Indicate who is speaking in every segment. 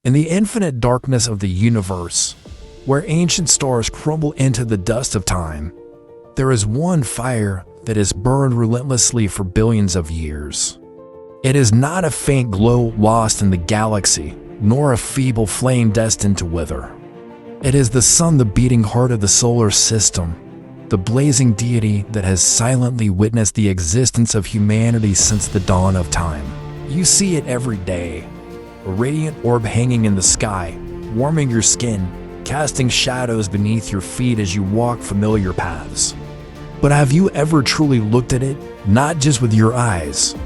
Speaker 1: In the infinite darkness of the universe, where ancient stars crumble into the dust of time, there is one fire that has burned relentlessly for billions of years. It is not a faint glow lost in the galaxy, nor a feeble flame destined to wither. It is the sun, the beating heart of the solar system, the blazing deity that has silently witnessed the existence of humanity since the dawn of time. You see it every day, a radiant orb hanging in the sky, warming your skin, casting shadows beneath your feet as you walk familiar paths. But have you ever truly looked at it, not just with your eyes,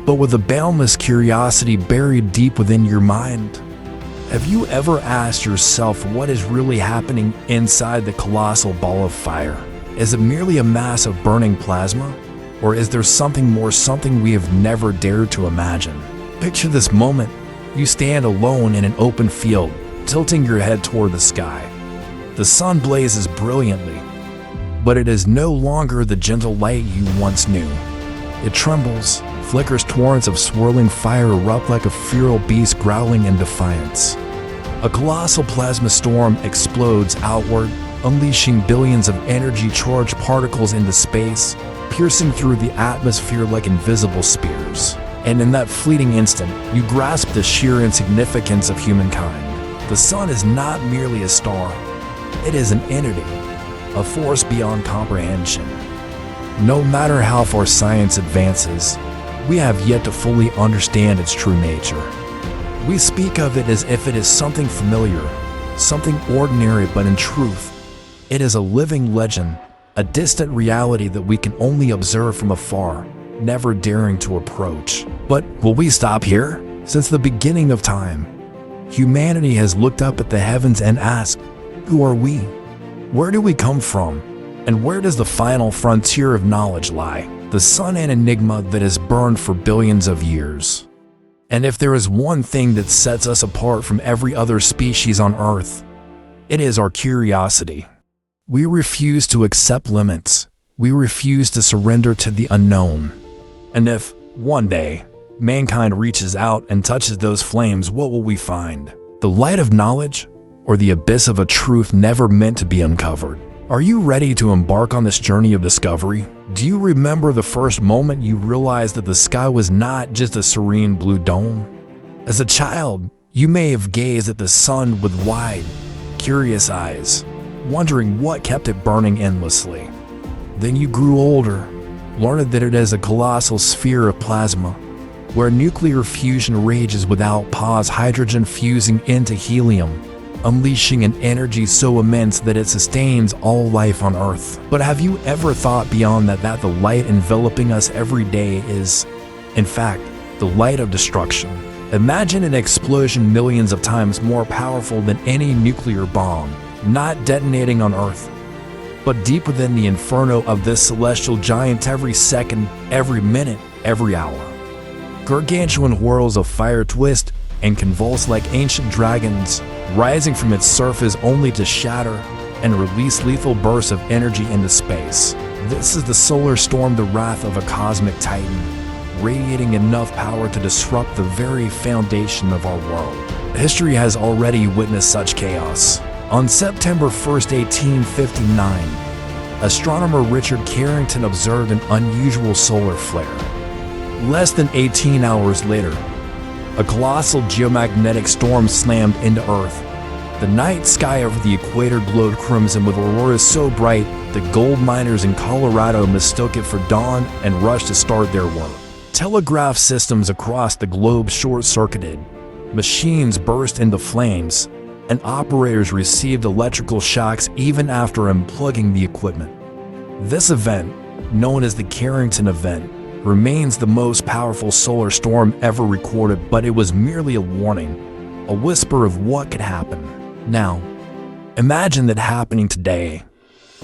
Speaker 1: but with a boundless curiosity buried deep within your mind? Have you ever asked yourself what is really happening inside the colossal ball of fire? Is it merely a mass of burning plasma? Or is there something more, something we have never dared to imagine? Picture this moment. You stand alone in an open field, tilting your head toward the sky. The sun blazes brilliantly, but it is no longer the gentle light you once knew. It trembles, flickers, torrents of swirling fire erupt like a feral beast growling in defiance. A colossal plasma storm explodes outward, unleashing billions of energy-charged particles into space, piercing through the atmosphere like invisible spears. And in that fleeting instant, you grasp the sheer insignificance of humankind. The sun is not merely a star. It is an entity, a force beyond comprehension. No matter how far science advances, we have yet to fully understand its true nature. We speak of it as if it is something familiar, something ordinary, but in truth, it is a living legend, a distant reality that we can only observe from afar, never daring to approach. But will we stop here? Since the beginning of time, humanity has looked up at the heavens and asked, who are we? Where do we come from? And where does the final frontier of knowledge lie? The sun, an enigma that has burned for billions of years. And if there is one thing that sets us apart from every other species on Earth, it is our curiosity. We refuse to accept limits. We refuse to surrender to the unknown. And if, one day, mankind reaches out and touches those flames, what will we find? The light of knowledge, or the abyss of a truth never meant to be uncovered? Are you ready to embark on this journey of discovery? Do you remember the first moment you realized that the sky was not just a serene blue dome? As a child, you may have gazed at the sun with wide, curious eyes, wondering what kept it burning endlessly. Then you grew older, learned that it is a colossal sphere of plasma, where nuclear fusion rages without pause, hydrogen fusing into helium, unleashing an energy so immense that it sustains all life on Earth. But have you ever thought beyond that the light enveloping us every day is, in fact, the light of destruction? Imagine an explosion millions of times more powerful than any nuclear bomb, not detonating on Earth, but deep within the inferno of this celestial giant every second, every minute, every hour. Gargantuan whirls of fire twist and convulse like ancient dragons, rising from its surface only to shatter and release lethal bursts of energy into space. This is the solar storm, the wrath of a cosmic titan, radiating enough power to disrupt the very foundation of our world. History has already witnessed such chaos. On September 1st, 1859, astronomer Richard Carrington observed an unusual solar flare. Less than 18 hours later, a colossal geomagnetic storm slammed into Earth. The night sky over the equator glowed crimson with auroras so bright that gold miners in Colorado mistook it for dawn and rushed to start their work. Telegraph systems across the globe short-circuited, machines burst into flames, and operators received electrical shocks even after unplugging the equipment. This event, known as the Carrington event, remains the most powerful solar storm ever recorded, but it was merely a warning, a whisper of what could happen. Now, imagine that happening today,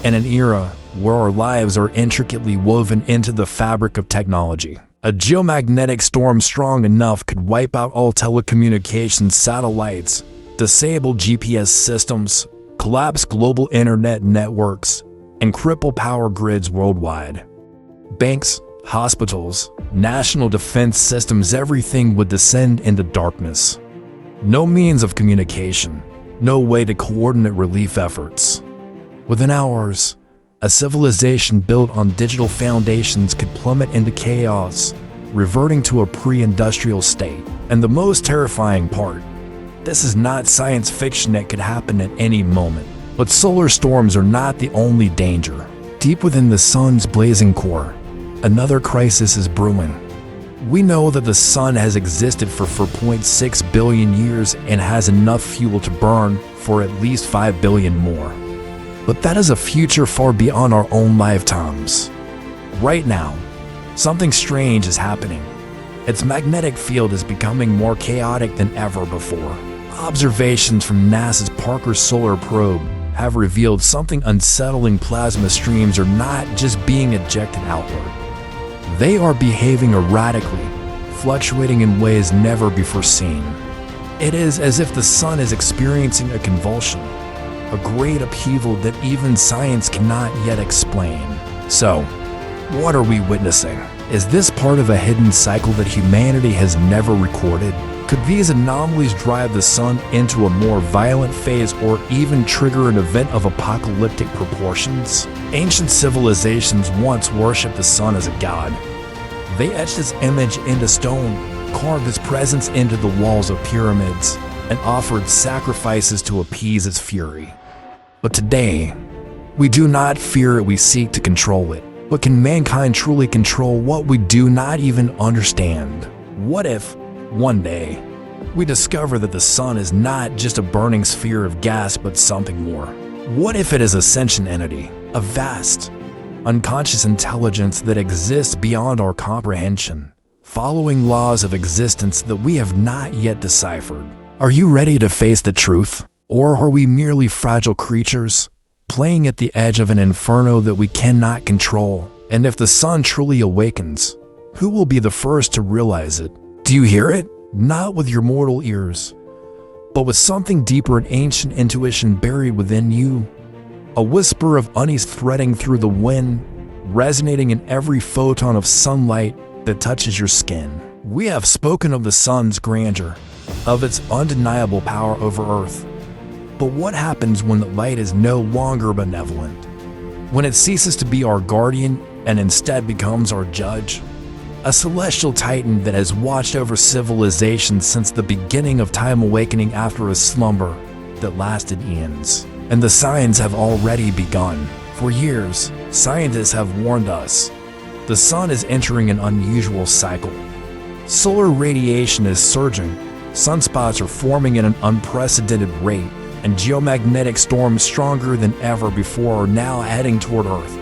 Speaker 1: in an era where our lives are intricately woven into the fabric of technology. A geomagnetic storm strong enough could wipe out all telecommunications satellites, disable GPS systems, collapse global internet networks, and cripple power grids worldwide. Banks, hospitals, national defense systems, everything would descend into darkness. No means of communication, no way to coordinate relief efforts. Within hours, a civilization built on digital foundations could plummet into chaos, reverting to a pre-industrial state. And the most terrifying part, this is not science fiction that could happen at any moment. But solar storms are not the only danger. Deep within the sun's blazing core, another crisis is brewing. We know that the sun has existed for 4.6 billion years and has enough fuel to burn for at least 5 billion more. But that is a future far beyond our own lifetimes. Right now, something strange is happening. Its magnetic field is becoming more chaotic than ever before. Observations from NASA's Parker Solar Probe have revealed something unsettling. Plasma streams are not just being ejected outward. They are behaving erratically, fluctuating in ways never before seen. It is as if the sun is experiencing a convulsion, a great upheaval that even science cannot yet explain. So, what are we witnessing? Is this part of a hidden cycle that humanity has never recorded? Could these anomalies drive the sun into a more violent phase or even trigger an event of apocalyptic proportions? Ancient civilizations once worshipped the sun as a god. They etched its image into stone, carved its presence into the walls of pyramids, and offered sacrifices to appease its fury. But today, we do not fear it, we seek to control it. But can mankind truly control what we do not even understand? What if, one day, we discover that the sun is not just a burning sphere of gas but something more? What if it is a sentient entity, a vast, unconscious intelligence that exists beyond our comprehension, following laws of existence that we have not yet deciphered? Are you ready to face the truth? Or are we merely fragile creatures, playing at the edge of an inferno that we cannot control? And if the sun truly awakens, who will be the first to realize it? Do you hear it? Not with your mortal ears, but with something deeper, an ancient intuition buried within you. A whisper of unease threading through the wind, resonating in every photon of sunlight that touches your skin. We have spoken of the sun's grandeur, of its undeniable power over Earth. But what happens when the light is no longer benevolent? When it ceases to be our guardian and instead becomes our judge? A celestial titan that has watched over civilization since the beginning of time, awakening after a slumber that lasted eons. And the signs have already begun. For years, scientists have warned us. The sun is entering an unusual cycle. Solar radiation is surging, sunspots are forming at an unprecedented rate, and geomagnetic storms stronger than ever before are now heading toward Earth.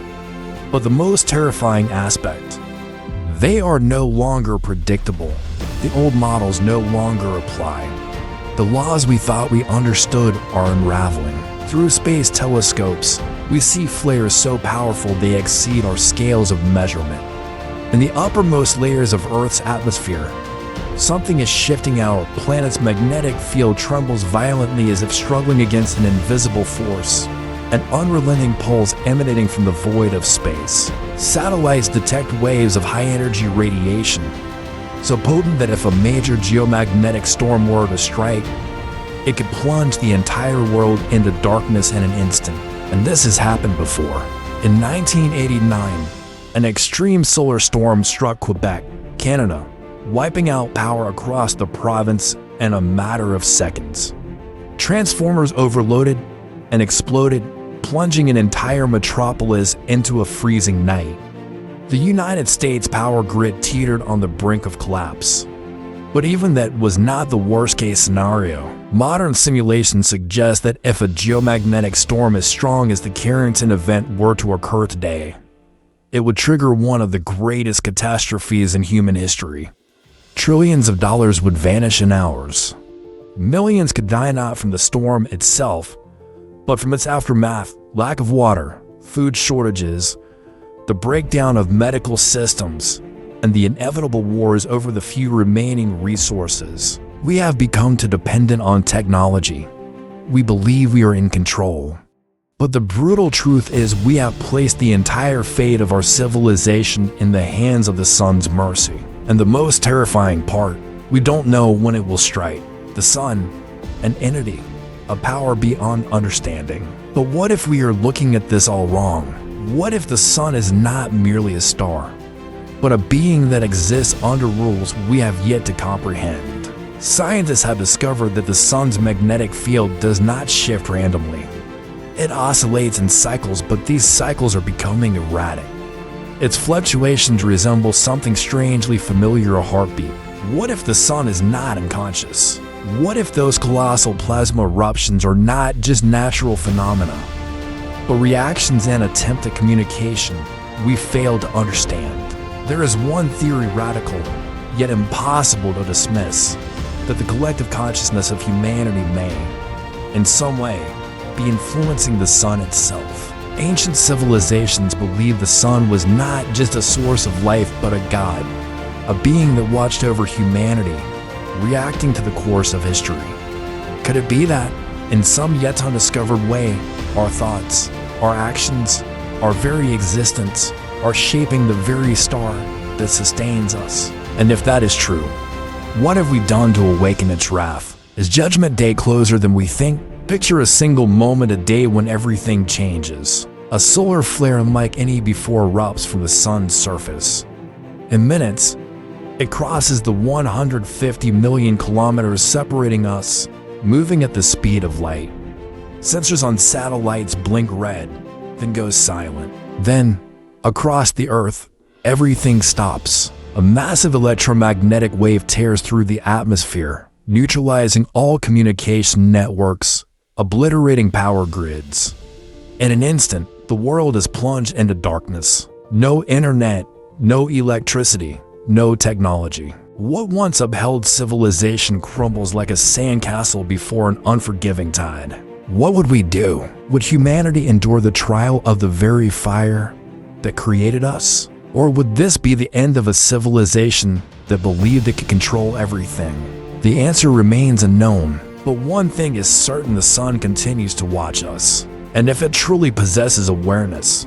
Speaker 1: But the most terrifying aspect, they are no longer predictable. The old models no longer apply. The laws we thought we understood are unraveling. Through space telescopes, we see flares so powerful they exceed our scales of measurement. In the uppermost layers of Earth's atmosphere, something is shifting. Our planet's magnetic field trembles violently as if struggling against an invisible force, an unrelenting pulse emanating from the void of space. Satellites detect waves of high-energy radiation, so potent that if a major geomagnetic storm were to strike, it could plunge the entire world into darkness in an instant. And this has happened before. In 1989, an extreme solar storm struck Quebec, Canada, wiping out power across the province in a matter of seconds. Transformers overloaded and exploded, plunging an entire metropolis into a freezing night. The United States power grid teetered on the brink of collapse. But even that was not the worst-case scenario. Modern simulations suggest that if a geomagnetic storm as strong as the Carrington event were to occur today, it would trigger one of the greatest catastrophes in human history. Trillions of dollars would vanish in hours. Millions could die not from the storm itself, but from its aftermath: lack of water, food shortages, the breakdown of medical systems, and the inevitable wars over the few remaining resources. We have become too dependent on technology. We believe we are in control. But the brutal truth is we have placed the entire fate of our civilization in the hands of the sun's mercy. And the most terrifying part, we don't know when it will strike. The sun, an entity, a power beyond understanding. But what if we are looking at this all wrong? What if the sun is not merely a star, but a being that exists under rules we have yet to comprehend? Scientists have discovered that the sun's magnetic field does not shift randomly. It oscillates in cycles, but these cycles are becoming erratic. Its fluctuations resemble something strangely familiar, a heartbeat. What if the sun is not unconscious? What if those colossal plasma eruptions are not just natural phenomena, but reactions and attempt at communication we fail to understand? There is one theory, radical yet impossible to dismiss, that the collective consciousness of humanity may, in some way, be influencing the sun itself. Ancient civilizations believed the sun was not just a source of life but a god, a being that watched over humanity, reacting to the course of history. Could it be that, in some yet undiscovered way, our thoughts, our actions, our very existence are shaping the very star that sustains us? And if that is true, what have we done to awaken its wrath? Is Judgment Day closer than we think? Picture a single moment a day when everything changes. A solar flare unlike any before erupts from the sun's surface. In minutes, it crosses the 150 million kilometers separating us, moving at the speed of light. Sensors on satellites blink red, then go silent. Then, across the Earth, everything stops. A massive electromagnetic wave tears through the atmosphere, neutralizing all communication networks, obliterating power grids. In an instant, the world is plunged into darkness. No internet, no electricity, no technology. What once upheld civilization crumbles like a sandcastle before an unforgiving tide. What would we do? Would humanity endure the trial of the very fire that created us? Or would this be the end of a civilization that believed it could control everything? The answer remains unknown, but one thing is certain: the sun continues to watch us. And if it truly possesses awareness,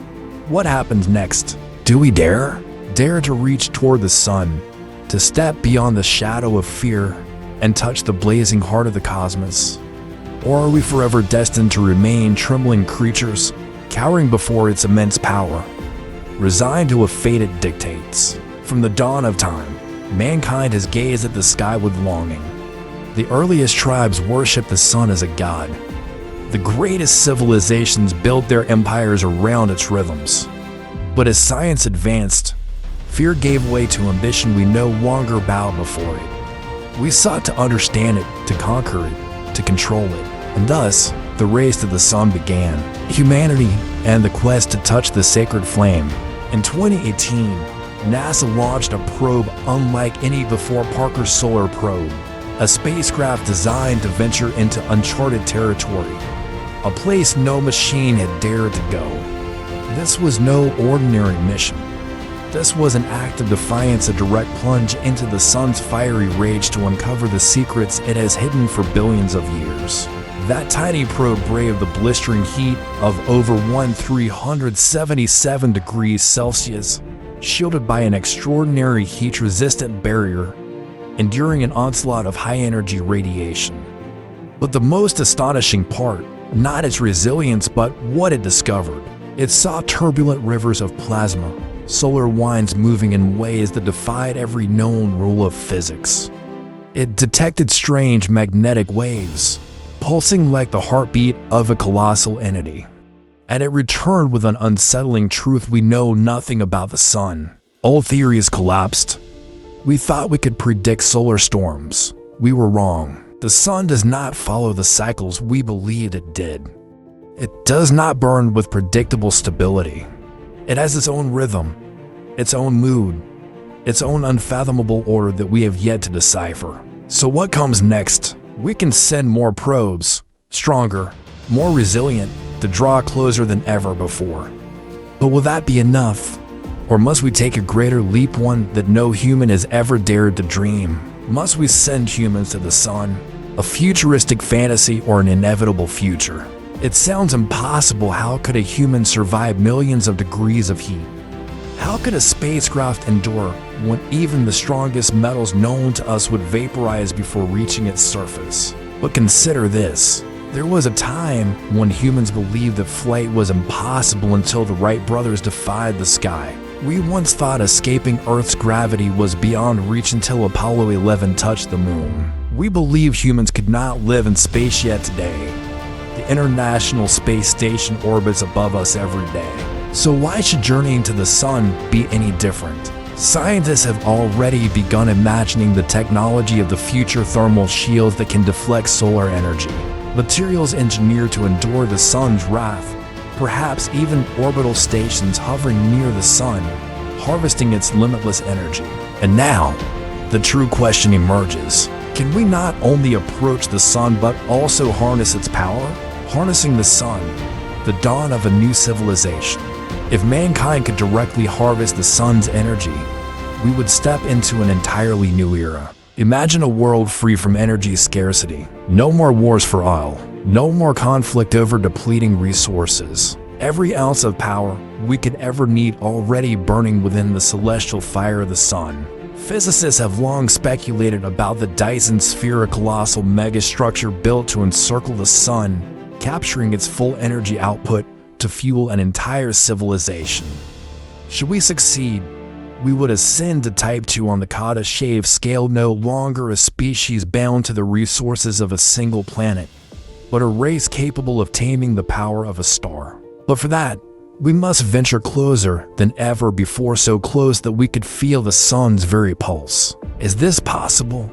Speaker 1: what happens next? Do we dare? Dare to reach toward the sun, to step beyond the shadow of fear and touch the blazing heart of the cosmos? Or are we forever destined to remain trembling creatures, cowering before its immense power, resigned to a fate it dictates? From the dawn of time, mankind has gazed at the sky with longing. The earliest tribes worshipped the sun as a god. The greatest civilizations built their empires around its rhythms. But as science advanced, fear gave way to ambition. We no longer bowed before it. We sought to understand it, to conquer it, to control it. And thus, the race to the sun began. Humanity and the quest to touch the sacred flame. In 2018, NASA launched a probe unlike any before, Parker's Solar Probe, a spacecraft designed to venture into uncharted territory, a place no machine had dared to go. This was no ordinary mission. This was an act of defiance, a direct plunge into the sun's fiery rage to uncover the secrets it has hidden for billions of years. That tiny probe braved the blistering heat of over 377 degrees Celsius, shielded by an extraordinary heat-resistant barrier, enduring an onslaught of high-energy radiation. But the most astonishing part, not its resilience but what it discovered. It saw turbulent rivers of plasma, solar winds moving in ways that defied every known rule of physics. It detected strange magnetic waves, pulsing like the heartbeat of a colossal entity. And it returned with an unsettling truth: we know nothing about the sun. All theories collapsed. We thought we could predict solar storms. We were wrong. The sun does not follow the cycles we believed it did. It does not burn with predictable stability. It has its own rhythm, its own mood, its own unfathomable order that we have yet to decipher. So what comes next? We can send more probes, stronger, more resilient, to draw closer than ever before. But will that be enough? Or must we take a greater leap, one that no human has ever dared to dream? Must we send humans to the sun? A futuristic fantasy or an inevitable future? It sounds impossible. How could a human survive millions of degrees of heat? How could a spacecraft endure when even the strongest metals known to us would vaporize before reaching its surface. But consider this. There was a time when humans believed that flight was impossible until the Wright brothers defied the sky. We once thought escaping Earth's gravity was beyond reach until Apollo 11 touched the moon. We believe humans could not live in space yet today. The International Space Station orbits above us every day. So why should journeying to the sun be any different? Scientists have already begun imagining the technology of the future thermal shields that can deflect solar energy. Materials engineered to endure the sun's wrath, perhaps even orbital stations hovering near the sun, harvesting its limitless energy. And now, the true question emerges. Can we not only approach the sun but also harness its power? Harnessing the sun, the dawn of a new civilization. If mankind could directly harvest the sun's energy, we would step into an entirely new era. Imagine a world free from energy scarcity. No more wars for oil. No more conflict over depleting resources. Every ounce of power we could ever need already burning within the celestial fire of the sun. Physicists have long speculated about the Dyson sphere, a colossal megastructure built to encircle the sun, capturing its full energy output to fuel an entire civilization. Should we succeed, we would ascend to Type 2 on the Kardashev scale, no longer a species bound to the resources of a single planet, but a race capable of taming the power of a star. But for that, we must venture closer than ever before, so close that we could feel the sun's very pulse. Is this possible?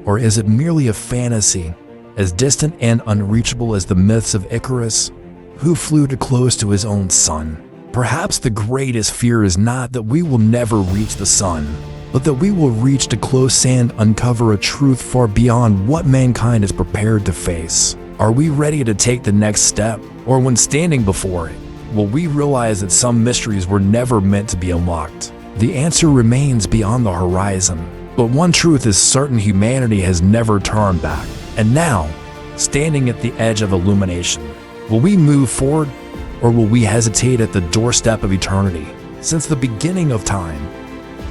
Speaker 1: Or is it merely a fantasy, as distant and unreachable as the myths of Icarus, who flew too close to his own sun? Perhaps the greatest fear is not that we will never reach the sun, but that we will reach too close and uncover a truth far beyond what mankind is prepared to face. Are we ready to take the next step? Or when standing before it, will we realize that some mysteries were never meant to be unlocked? The answer remains beyond the horizon. But one truth is certain: humanity has never turned back. And now, standing at the edge of illumination, will we move forward, or will we hesitate at the doorstep of eternity? Since the beginning of time,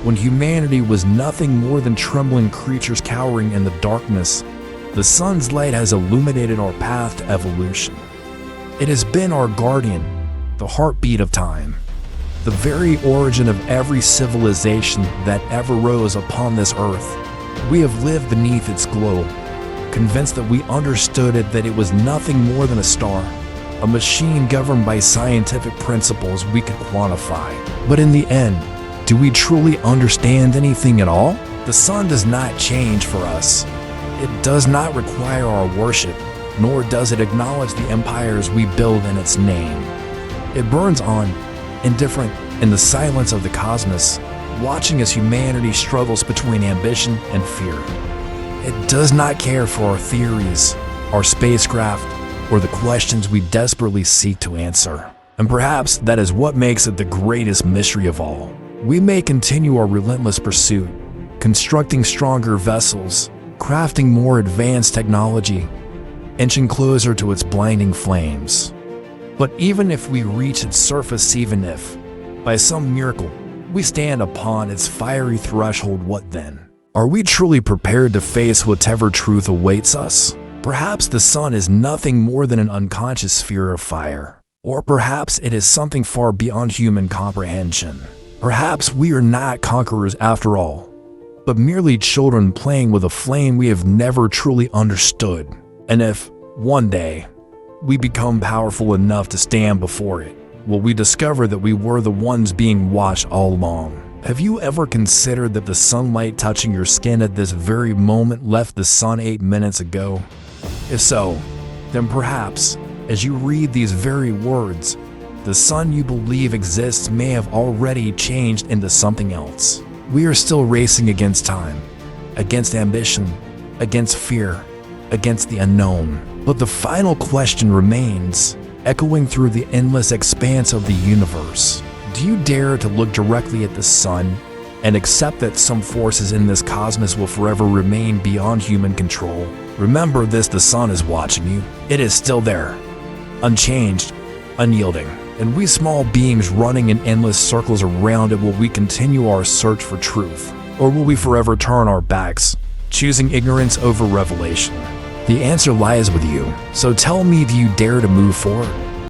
Speaker 1: when humanity was nothing more than trembling creatures cowering in the darkness, the sun's light has illuminated our path to evolution. It has been our guardian, the heartbeat of time, the very origin of every civilization that ever rose upon this earth. We have lived beneath its glow, convinced that we understood it, that it was nothing more than a star, a machine governed by scientific principles we could quantify. But in the end, do we truly understand anything at all? The sun does not change for us. It does not require our worship, nor does it acknowledge the empires we build in its name. It burns on, indifferent in the silence of the cosmos, watching as humanity struggles between ambition and fear. It does not care for our theories, our spacecraft, or the questions we desperately seek to answer. And perhaps that is what makes it the greatest mystery of all. We may continue our relentless pursuit, constructing stronger vessels, crafting more advanced technology, inching closer to its blinding flames. But even if we reach its surface, even if, by some miracle, we stand upon its fiery threshold, what then? Are we truly prepared to face whatever truth awaits us? Perhaps the sun is nothing more than an unconscious sphere of fire. Or perhaps it is something far beyond human comprehension. Perhaps we are not conquerors after all, but merely children playing with a flame we have never truly understood. And if, one day, we become powerful enough to stand before it, will we discover that we were the ones being watched all along? Have you ever considered that the sunlight touching your skin at this very moment left the sun 8 minutes ago? If so, then perhaps, as you read these very words, the sun you believe exists may have already changed into something else. We are still racing against time, against ambition, against fear, against the unknown. But the final question remains, echoing through the endless expanse of the universe. Do you dare to look directly at the sun and accept that some forces in this cosmos will forever remain beyond human control? Remember this: the sun is watching you. It is still there, unchanged, unyielding. and we small beings running in endless circles around it, will we continue our search for truth? Or will we forever turn our backs, choosing ignorance over revelation? The answer lies with you, so tell me, do you dare to move forward?